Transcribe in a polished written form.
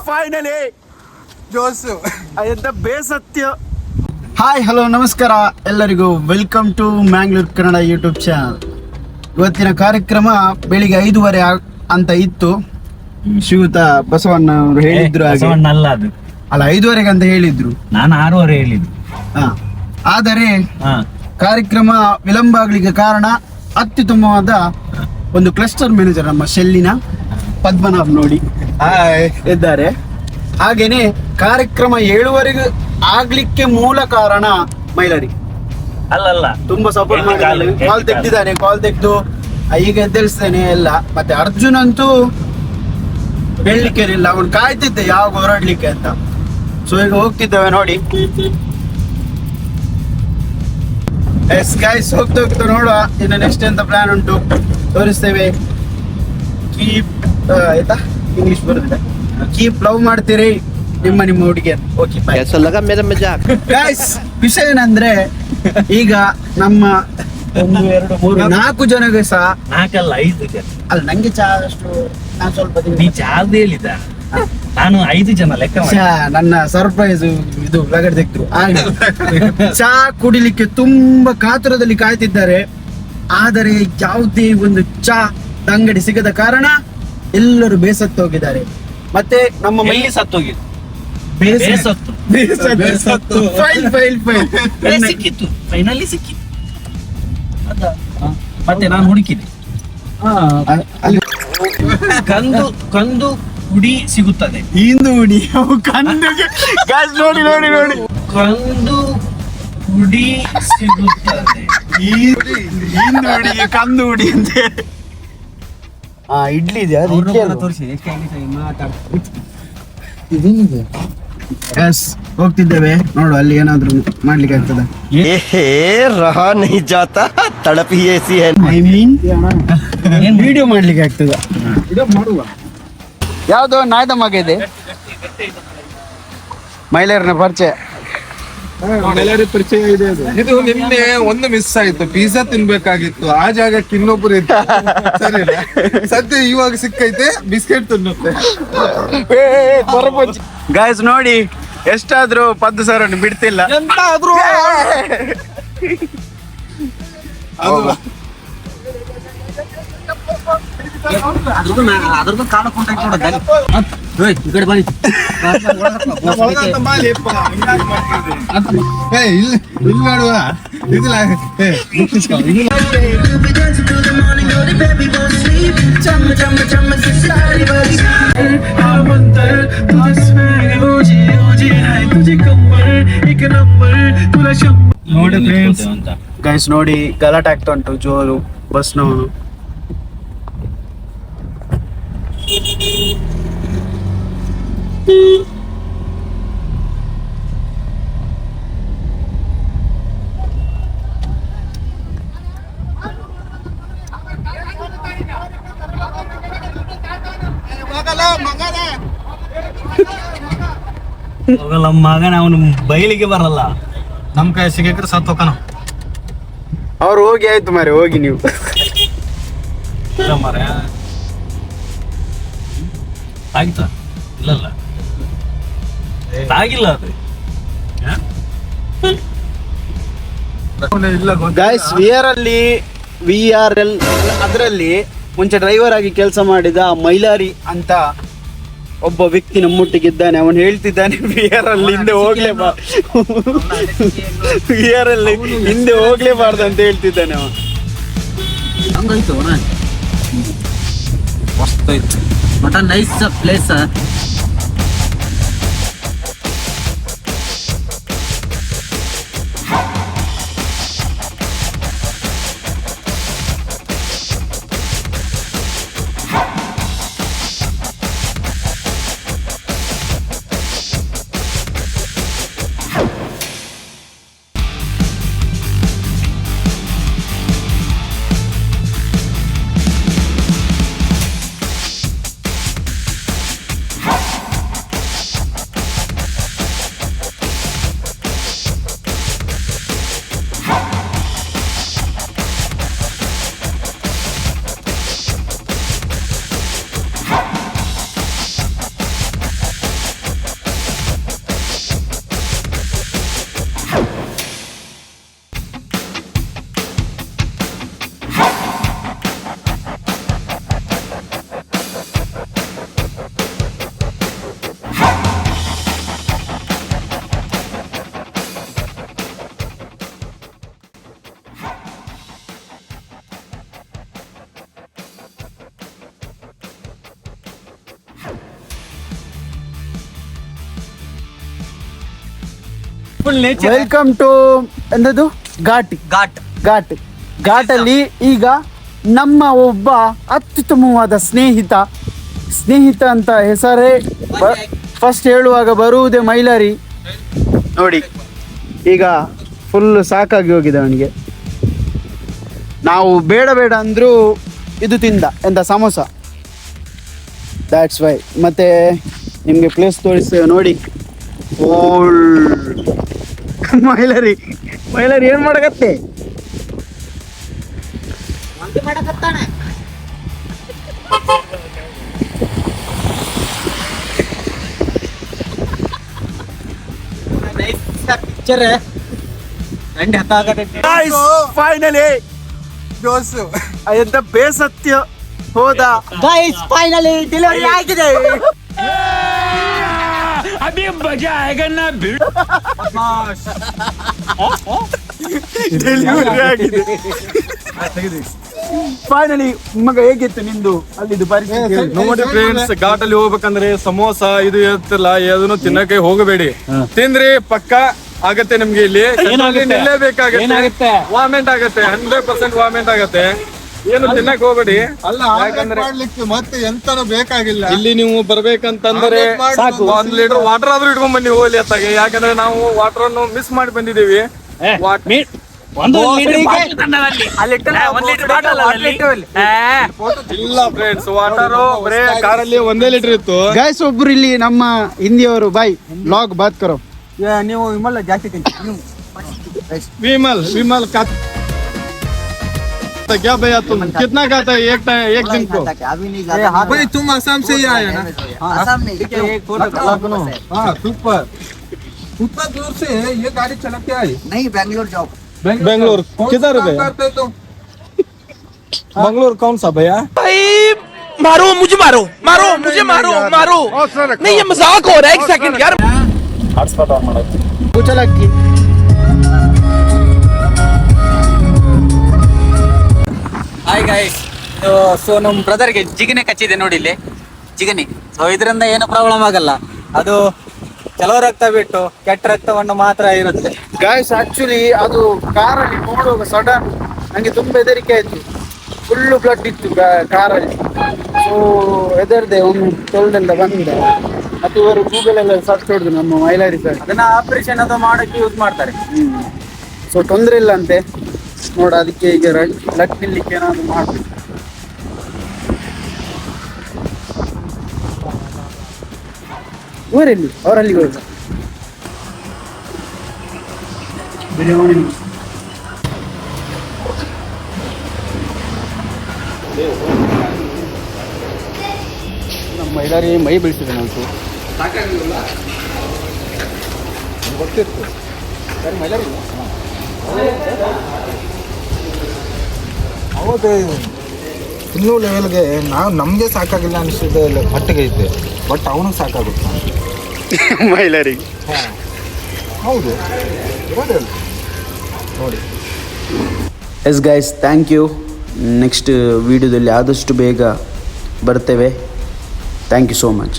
Finally ಜೋಸು ಎಂತ ಬೇಸತ್ಯ. Hi hello ನಮಸ್ಕಾರ ಎಲ್ಲರಿಗೂ, welcome to Mangalore Kannada YouTube channel. ಇವತ್ತಿನ ಕಾರ್ಯಕ್ರಮ ಬೆಳಿಗ್ಗೆ 5:30 ಅಂತ ಇತ್ತು. ಶ್ರೀಯುತ ಬಸವಣ್ಣ ಅವರು ಹೇಳಿದ್ರು ಹಾಗೆ. ಅಲ್ಲ 5:30 ಅಂತ ಹೇಳಿದ್ರು, ನಾನು 6:30 ಹೇಳಿದ್ದು. ಆದರೆ ಕಾರ್ಯಕ್ರಮ ವಿಳಂಬ ಆಗ್ಲಿಕ್ಕೆ ಕಾರಣ ಅತ್ಯುತ್ತಮವಾದ ಒಂದು ಕ್ಲಸ್ಟರ್ ಮ್ಯಾನೇಜರ್ ನಮ್ಮ ಶೆಲ್ಲಿನ ಪದ್ಮನಾಭ್ ನೋಡಿ ಇದ್ದಾರೆ. ಹಾಗೇನೆ ಕಾರ್ಯಕ್ರಮ 7:30 ಆಗ್ಲಿಕ್ಕೆ ಮೂಲ ಕಾರಣ ಮೈಲಾರಿ ಅಲ್ಲಲ್ಲ, ತುಂಬಾ ಸಪೋರ್ಟ್ ಮಾಡಿದ್ದಾನೆ. ಕಾಲ್ ತೆಗ್ದು ಈಗ ಎದ್ದೇಳಿಸ್ತೇನೆ ಎಲ್ಲ. ಮತ್ತೆ ಅರ್ಜುನ್ ಅಂತೂ ಹೇಳಲಿಕ್ಕೇನಿಲ್ಲ, ಅವನು ಕಾಯ್ತಿದ್ದೆ ಯಾವಾಗ ಹೊರಡ್ಲಿಕ್ಕೆ ಅಂತ. ಸೊ ಈಗ ಹೋಗ್ತಿದ್ದೇವೆ ನೋಡಿ. ಎಸ್ ಗೈಸ್, ಹೋಗ್ತಾ ನೋಡುವ ಇನ್ನು ನೆಕ್ಸ್ಟ್ ಎಂತ ಪ್ಲಾನ್ ಉಂಟು ತೋರಿಸ್ತೇವೆ. ಕೀಪ್ ಆಯ್ತಾ, ಇಂಗ್ಲಿಷ್ ಬರುತ್ತೆ. ಕೀಪ್ ಲವ್ ಮಾಡ್ತೀರಿ ನಿಮ್ಮ ಹುಡುಗಿಯರು. ಓಕೆ ಗೈಸ್, ವಿಷಯ ಏನಂದ್ರೆ ಈಗ ನಮ್ಮ 1 2 3 4 ಜನಗೆ ಸಹ 4 ಅಲ್ಲ 5 ಜನ. ಅಲ್ಲ ನಂಗೆ ಚಾ ಅಷ್ಟು ನಾನು ಸ್ವಲ್ಪ ನೀ ಚಾದ ಹೇಳಿದ, ನಾನು 5 ಜನ ಲೆಕ್ಕ ಮಾಡಿ. ನನ್ನ ಸರ್ಪ್ರೈಸ್ ಇದು ಲಗಡೆ ತೆಗ್ದ್ರು. ಚಾ ಕುಡಿಲಿಕ್ಕೆ ತುಂಬಾ ಕಾತುರದಲ್ಲಿ ಕಾಯ್ತಿದ್ದಾರೆ. ಆದರೆ ಯಾವುದೇ ಒಂದು ಚಾ ಅಂಗಡಿ ಸಿಗದ ಕಾರಣ ಎಲ್ಲರೂ ಬೇಸತ್ತು ಹೋಗಿದ್ದಾರೆ. ಮತ್ತೆ ನಮ್ಮ ಎಲ್ಲಿ ಸತ್ತೋಗಿದ್ದು? ಬೇಸತ್ತು ಸಿಕ್ಕಿತ್ತು, ಫೈನಲಿ ಸಿಕ್ಕಿತ್ತು. ಮತ್ತೆ ನಾನು ಹುಡುಕಿದೆ, ಕಂದು ಹುಡಿ ಸಿಗುತ್ತದೆ. ಹಿಂದು ಹುಡಿ ಕಂದುಗೆ ನೋಡಿ ನೋಡಿ ನೋಡಿ, ಕಂದು ಹುಡಿ ಸಿಗುತ್ತದೆ. ಹಿಂದು ಹುಡಿಗೆ ಕಂದು ಹುಡಿ ಅಂತ ಇಡ್ಲಿ ಇದೆ. ಎಸ್, ಹೋಗ್ತಿದ್ದೇವೆ ನೋಡು, ಅಲ್ಲಿ ಏನಾದ್ರು ಮಾಡ್ಲಿಕ್ಕೆ ಆಗ್ತದ. ರಹಾ ನಹೀ ಜಾತಾ ತಡಪ್ ಹಿ ಐಸಿ ಹೈ. ಐ ಮೀನ್ ವಿಡಿಯೋ ಮಾಡ್ಲಿಕ್ಕೆ ಆಗ್ತದ. ಮಾಡುವ ಯಾವ್ದೋ ನಾಯ್ದ ಮಗ ಇದೆ, ಮಹಿಳೆಯರನ್ನ ಪರಿಚಯ. ಪರಿಚಯ ಇದೆ. ಇದು ನಿನ್ನೆ ಒಂದು ಮಿಸ್ ಆಯ್ತು, ಪಿಜ್ಜಾ ತಿನ್ಬೇಕಾಗಿತ್ತು, ಆ ಜಾಗಕ್ಕೆ ಇನ್ನೊಬ್ರು ಇತ್ತು. ಸರಿ, ಸದ್ಯ ಇವಾಗ ಸಿಕ್ಕೈತೆ, ಬಿಸ್ಕೆಟ್ ತಿನ್ನುತ್ತೆ. ಗಾಯ್ಸ್ ನೋಡಿ, ಎಷ್ಟಾದ್ರೂ ಪದ್ದು ಸರ್ ಬಿಡ್ತಿಲ್ಲ. ಅದ್ರದ್ದು ಕಾಲ ಕಾಂಟ್ಯಾಕ್ಟ್ ನೋಡೋದು ಈ ಕಡೆ ಬನ್ನಿ. ಇಲ್ಲಿ ಮಾಡುವ ಇದಿಲ್ಲ. ನೋಡಿ ಫ್ರೆಂಡ್ಸ್, ಗೈಸ್ ನೋಡಿ, ಗಲಾಟೆ ಆಗ್ತಾ ಉಂಟು ಜೋರು ಬಸ್ನವನು. ಮಗನ ಅವನು ಬಯಲಿಗೆ ಬರಲ್ಲ, ನಮ್ ಕೈ ಸಿಗಕ್ರೆ ಸತ್ ಹೋಕನ. ಅವ್ರು ಹೋಗಿ ಆಯ್ತು ಮಾರೆ, ಹೋಗಿ ನೀವು ಮರ ಆಯ್ತಾ? ಇಲ್ಲಲ್ಲ, ಆಗಿಲ್ಲ ಅದು. ಗೈಸ್, VRL ಅದರಲ್ಲಿ ಮುಂಚೆ ಡ್ರೈವರ್ ಆಗಿ ಕೆಲಸ ಮಾಡಿದ ಮೈಲಾರಿ ಅಂತ ಒಬ್ಬ ವ್ಯಕ್ತಿ ನಮ್ಮೊಟ್ಟಿಗೆ ಇದ್ದಾನೆ. ಅವನು ಹೇಳ್ತಿದ್ದಾನೆ VRL ಹಿಂದೆ ಹೋಗ್ಲೇಬಾರ್ದು ಅಂತ ಹೇಳ್ತಿದ್ದಾನೆ ಅವ. ಹಂಗಾಯ್ತು, ಮಸ್ತ್ ಆಯ್ತು. But nice place. Full nature. Welcome to ಎಂದದು ಘಾಟ್ ಘಾಟಲ್ಲಿ ಈಗ ನಮ್ಮ ಒಬ್ಬ ಅತ್ಯುತ್ತಮವಾದ ಸ್ನೇಹಿತ ಅಂತ ಹೆಸರೇ ಫಸ್ಟ್ ಹೇಳುವಾಗ ಬರುವುದೇ ಮೈಲಾರಿ. ನೋಡಿ ಈಗ ಫುಲ್ ಸಾಕಾಗಿ ಹೋಗಿದೆ ಅವನಿಗೆ. ನಾವು ಬೇಡ ಅಂದರೂ ಇದು ತಿಂದ ಎಂತ ಸಮೋಸ. That's why. ಮತ್ತೆ ನಿಮಗೆ ಪ್ಲೇಸ್ ತೋರಿಸ್ತೇವೆ ನೋಡಿ. ಓಲ್ಡ್ ಮೈಲಾರಿ ಏನು ಮಾಡಕತ್ತೆ? ಫೈನಲಿ ಜೋಸು ಎಂತ ಬೇಸತ್ಯ ಹೋದ. ಗೈಸ್ ಫೈನಲಿ ಡೆಲಿವರಿ ಆಗಿದೆ. ಡೆಲಿವರಿ ಆಗಿದೆ ಫೈನಲಿ. ಮಗ ಹೇಗಿತ್ತು ನಿಂದು ಅಲ್ಲಿದ್ದು ಪರಿಸ್ಥಿತಿ? ನೋಡಿ ಫ್ರೆಂಡ್ಸ್, ಘಾಟಲ್ಲಿ ಹೋಗ್ಬೇಕಂದ್ರೆ ಸಮೋಸ ಇದು ಇರ್ತಿಲ್ಲ, ಅದನ್ನು ತಿನ್ನಕ್ಕೆ ಹೋಗಬೇಡಿ. ತಿಂದ್ರಿ ಪಕ್ಕ ಆಗತ್ತೆ ನಿಮ್ಗೆ. ಇಲ್ಲಿ ನಿಲ್ಲೇಬೇಕಾಗತ್ತೆ, ವಾಮೆಂಟ್ ಆಗತ್ತೆ, 100% ವಾಮೆಂಟ್ ಆಗತ್ತೆ. ಏನು ತಿನ್ನಕ್ ಹೋಗ್ಬೇಡಿ. ಅಲ್ಲ ಮಾಡ್ಲಿಕ್ಕೆ ಮತ್ತೆ ಎಂತನೂ ಬೇಕಾಗಿಲ್ಲ. ಇಲ್ಲಿ ನೀವು ಬರ್ಬೇಕಂತಂದ್ರೆ ಸಾಕು, 1 ಲೀಟರ್ ವಾಟರ್ ಆದ್ರೂ ಇಟ್ಕೊಂಡ್ ಬನ್ನಿ ಹೋಗ್ಲಿ ಅತ್ತಾಗೆ. ಯಾಕಂದ್ರೆ ನಾವು ವಾಟರ್ ಅನ್ನು ಮಿಸ್ ಮಾಡಿ ಬಂದಿದ್ದೀವಿ. ಇಲ್ಲ ಫ್ರೆಂಡ್ಸ್, ವಾಟರ್ ಬರೇ ಕಾರಲ್ಲಿ 1 ಲೀಟರ್ ಇತ್ತು. ಗೈಸ್ ಒಬ್ರು ಇಲ್ಲಿ ನಮ್ಮ ಹಿಂದಿಯವರು ಬಾಯ್ ಲಾಗ್ ಬಾತ್ ಕರೋ. ನೀವು ವಿಮಲ್ ಜಾಸ್ತಿ विमल का क्या भैया तुम कितना खाता है एक दिन को? भाई तुम आसाम से ही आए ना? हाँ सुपर. उतना दूर से ये गाड़ी चला के आई? नहीं बेंगलोर जॉब. बेंगलोर किधर है? करते तुम? बेंगलोर कौन सा भैया? मारो मुझे मारो नहीं, ये मजाक हो रहा है. 1 सेकंड यार. ಕುಚಲಕ್ಕಿ ಹಾಯ್ ಗೈಸ್, ಸೊ ನಮ್ಮ ಬ್ರದರ್ಗೆ ಜಿಗಣೆ ಕಚ್ಚಿದೆ ನೋಡಿ ಇಲ್ಲಿ ಜಿಗಣಿ. ಸೊ ಇದರಿಂದ ಏನು ಪ್ರಾಬ್ಲಮ್ ಆಗಲ್ಲ. ಅದು ಕೆಲವು ರಕ್ತ ಬಿಟ್ಟು ಕೆಟ್ಟ ರಕ್ತವನ್ನು ಮಾತ್ರ ಇರುತ್ತೆ. ಗೈಸ್ ಆಕ್ಚುಲಿ ಅದು ಕಾರಲ್ಲಿ ನೋಡುವಾಗ ಸಡನ್ ನಂಗೆ ತುಂಬಾ ಹೆದರಿಕೆ ಆಯ್ತು. ಫುಲ್ಲು ಬ್ಲಡ್ ಇತ್ತು ಕಾರಲ್ಲಿ. ಸೊ ಹೆದರ್ದೆ, ಒಮ್ಮೆ ತೊಳೆದೆಲ್ಲ ಬಂದೆ. ಮತ್ತು ಇವರು ಗೂಗಲ್ ಎಲ್ಲ ಸರ್ಚ್ ಹೊಡೆದು ನಮ್ಮ ಮೈಲಾರಿ ಸರ್ ಅದನ್ನ ಆಪರೇಷನ್ ಅದು ಮಾಡಕ್ಕೆ ಯೂಸ್ ಮಾಡ್ತಾರೆ. ಸೊ ತೊಂದರೆ ಇಲ್ಲ ಅಂತೆ. ನೋಡ ಅದಕ್ಕೆ ಈಗ ಲಟ್ ನಿಲ್ಲಿಕ್ಕೆ ಏನಾದ್ರು ಮಾಡ್ಬೇಕು. ಊರಲ್ಲಿ ಅವರಲ್ಲಿ ಹೋದ ನಮ್ಮ ಮೈಲಾರಿ ಮೈ ಬೀಳ್ತಿದೆ ನಂತು. ಗೊತ್ತಿತ್ತು ಸರಿ ಮೈಲಾರಿ ಹೌದು. ಇನ್ನೂ ಲೆವೆಲ್ಗೆ ನಮಗೆ ಸಾಕಾಗಿಲ್ಲ ಅನಿಸಿದೆ, ಮಟ್ಟಿಗೆ ಐತೆ. ಬಟ್ ಅವನಿಗೆ ಸಾಕಾಗುತ್ತೆ ಮೈಲಾರಿ. ಹೌದು ನೋಡಿ. Yes guys, thank you. Next ವಿಡಿಯೋದಲ್ಲಿ ಆದಷ್ಟು ಬೇಗ ಬರ್ತೇವೆ. Thank you so much.